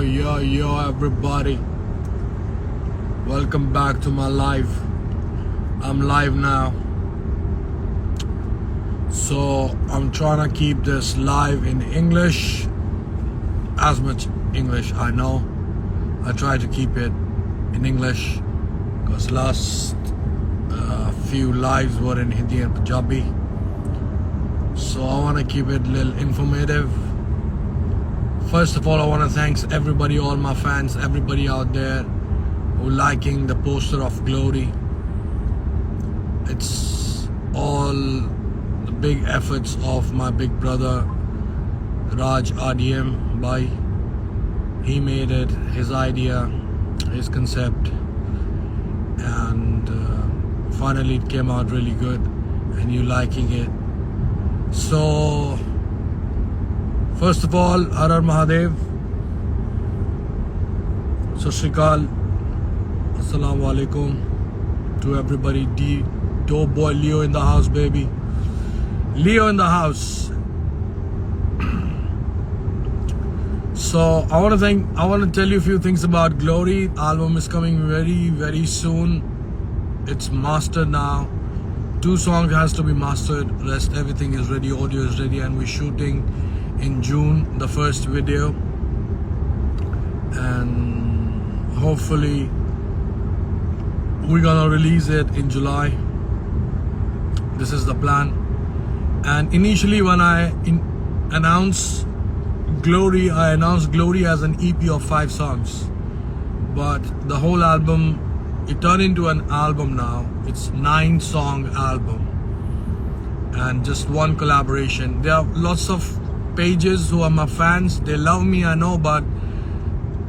Yo, everybody. Welcome back to my live. I'm live now. So I'm trying to keep this live in English. As much English I know. I try to keep it in English because last few lives were in Hindi and Punjabi. So I want to keep it a little informative. First of all, I want to thank everybody, all my fans, everybody out there who liking the poster of Glory. It's all the big efforts of my big brother Raj RDM Bhai. He made it, his idea, his concept, and finally it came out really good and you liking it. So first of all, Har Har Mahadev, Sat Shri Akal, Assalamu Alaikum to everybody. Dope boy Leo in the house, baby. Leo in the house. So I want to tell you a few things about Glory. Album is coming very soon. It's mastered now. 2 songs has to be mastered. Rest everything is ready. Audio is ready, and we're shooting in June the first video, and hopefully we're gonna release it in July. This is the plan. And initially when I announced Glory as an EP of 5 songs, but the whole album, it turned into an album now. It's 9-song album and just 1 collaboration. There are lots of pages who are my fans. They love me, I know, but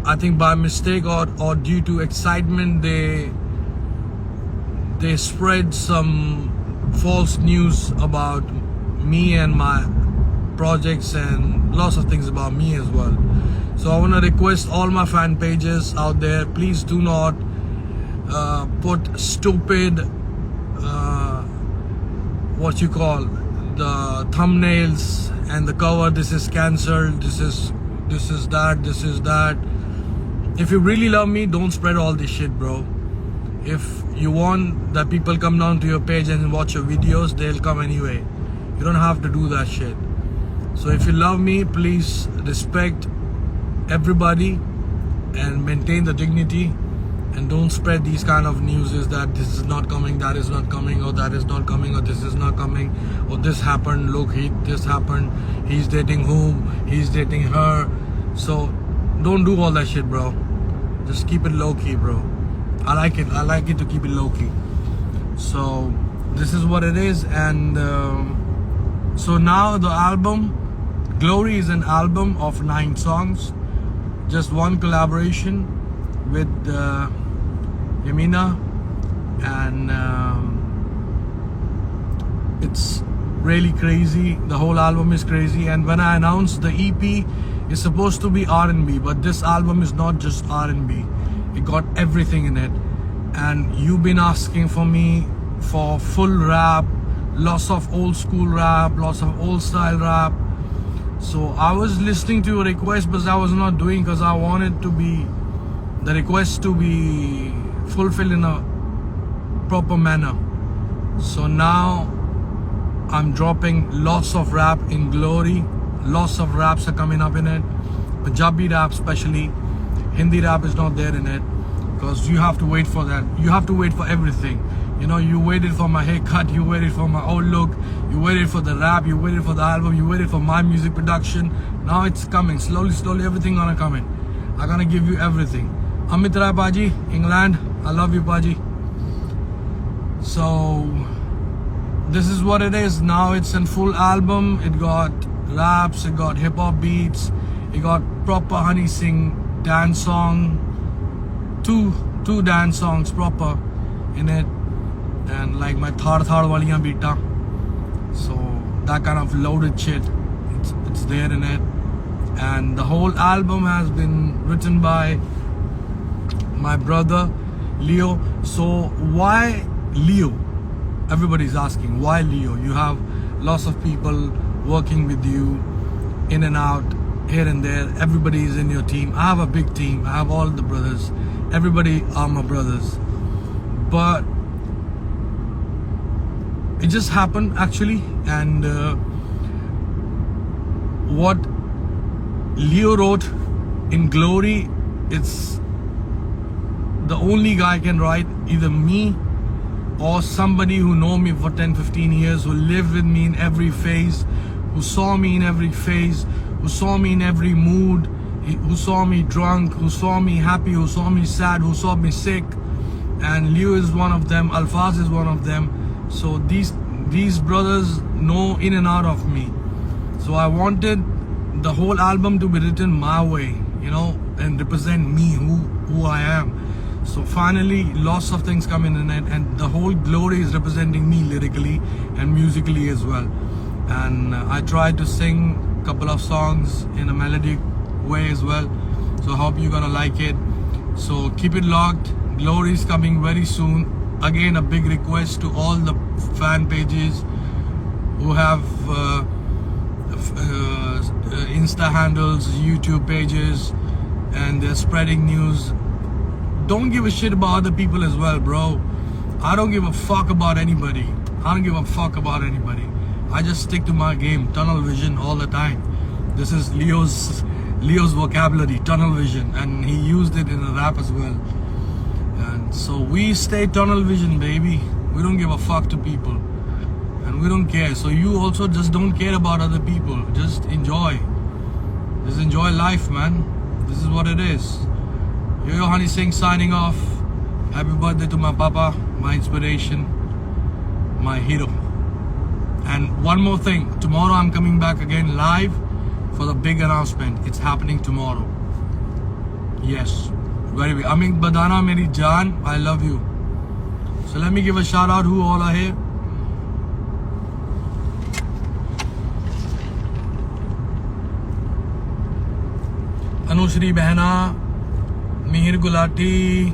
I think by mistake or due to excitement they spread some false news about me and my projects and lots of things about me as well. So I want to request all my fan pages out there, please do not put stupid what you call the thumbnails and the cover. This is cancelled, this is that. If you really love me, don't spread all this shit, bro. If you want that people come down to your page and watch your videos, they'll come anyway. You don't have to do that shit. So if you love me, please respect everybody and maintain the dignity, and don't spread these kind of news that this is not coming, that is not coming, or that is not coming, or this is not coming, or this happened, look, this happened, he's dating whom, he's dating her. So don't do all that shit, bro. Just keep it low key, bro. I like it to keep it low key. So this is what it is. And so now the album Glory is an album of 9 songs, just 1 collaboration with Yamina, and it's really crazy. The whole album is crazy. And when I announced the EP is supposed to be R&B, but this album is not just R&B. It got everything in it. And you've been asking for me for full rap, lots of old school rap, lots of old style rap. So I was listening to your request, but I was not doing because I wanted to be the request to be fulfilled in a proper manner. So now I'm dropping lots of rap in Glory. Lots of raps are coming up in it. Punjabi rap especially. Hindi rap is not there in it because you have to wait for that. You have to wait for everything. You know, you waited for my haircut, you waited for my old look, you waited for the rap, you waited for the album, you waited for my music production. Now it's coming. Slowly, everything gonna come in. I'm gonna give you everything. Amit Rai Paji, England. I love you, Paji. So this is what it is. Now it's in full album. It got raps, it got hip hop beats, it got proper Honey Singh dance song, two dance songs proper in it, and like my thar waliyan beata. So that kind of loaded shit, it's there in it. And the whole album has been written by my brother Leo. So why Leo? Everybody's asking why Leo. You have lots of people working with you in and out here and there. Everybody is in your team. I have a big team. I have all the brothers. Everybody are my brothers. But it just happened actually, and what Leo wrote in Glory, it's the only guy can write, either me or somebody who know me for 10-15 years, who lived with me in every phase, who saw me in every phase, who saw me in every mood, who saw me drunk, who saw me happy, who saw me sad, who saw me sick. And Leo is one of them, Alfaz is one of them. So these brothers know in and out of me. So I wanted the whole album to be written my way, you know, and represent me, who I am. So finally, lots of things come in it, and the whole Glory is representing me lyrically and musically as well. And I tried to sing a couple of songs in a melodic way as well. So I hope you're gonna like it. So keep it locked. Glory is coming very soon. Again, a big request to all the fan pages who have Insta handles, YouTube pages, and they're spreading news. Don't give a shit about other people as well, bro. I don't give a fuck about anybody. I don't give a fuck about anybody. I just stick to my game, tunnel vision all the time. This is Leo's vocabulary, tunnel vision, and he used it in a rap as well. And so we stay tunnel vision, baby. We don't give a fuck to people, and we don't care. So you also just don't care about other people. Just enjoy life, man. This is what it is. Yo Honey Singh signing off. Happy birthday to my papa, my inspiration, my hero. And one more thing, tomorrow I'm coming back again live for the big announcement. It's happening tomorrow. Yes, very big. Amit Badana, Meri Jaan, I love you. So let me give a shout out who all are here. Anushri Behna, Mihir Gulati,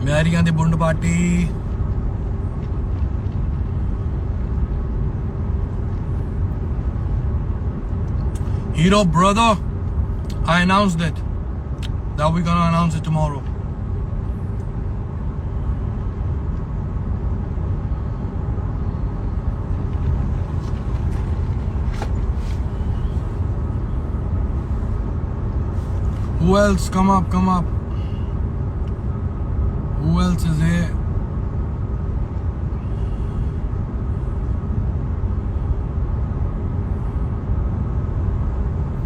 Marian de Bund Party, Hero brother, I announced it. That we're gonna announce it tomorrow. Who else? Come up, come up. Who else is here?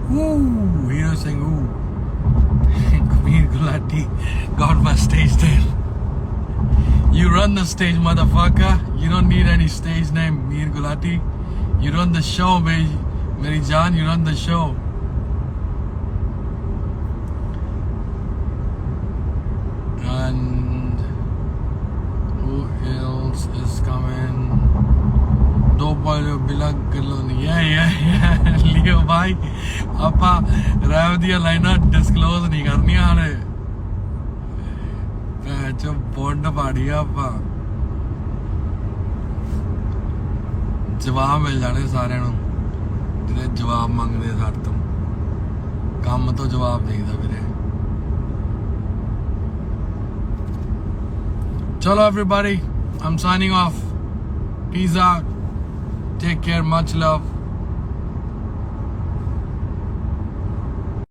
Ooh, Hero saying ooh. Mir Gulati got my stage name. You run the stage, motherfucker. You don't need any stage name, Mir Gulati. You run the show, Meri Jaan. You run the show. And who else is coming? Dope boy Bilag Kaloni. Yeah. Leo bhai. Appa Ravdiya liner disclose nahi karni aane. Pacho bond paadi appa. जवाब मिल जाने सारे ਨੂੰ ਜਿਹੜੇ ਜਵਾਬ ਮੰਗਦੇ ਸਾਡੇ ਤੋਂ ਕੰਮ ਤੋਂ ਜਵਾਬ ਦੇਈਦਾ ਵੀਰੇ Chalo everybody, I'm signing off. Peace out. Take care, much love.